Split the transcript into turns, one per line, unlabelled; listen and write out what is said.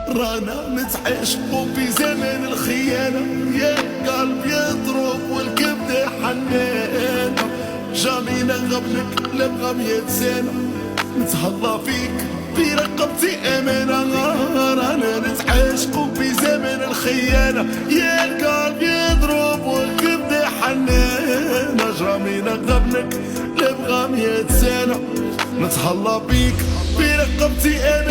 رانا نتعشقوا في زمن الخيانة، يا قلب يضرب والكبد حنان. جامي نغبنك لبغى 100 سنة، نتهلا فيك في رقبتي أمانة. رانا نتعشقوا في زمن الخيانة، يا القلب يضرب والكبد حنان. جامي نغبنك لبغى 100 سنة، نتهلا بيك في رقبتي أمانة.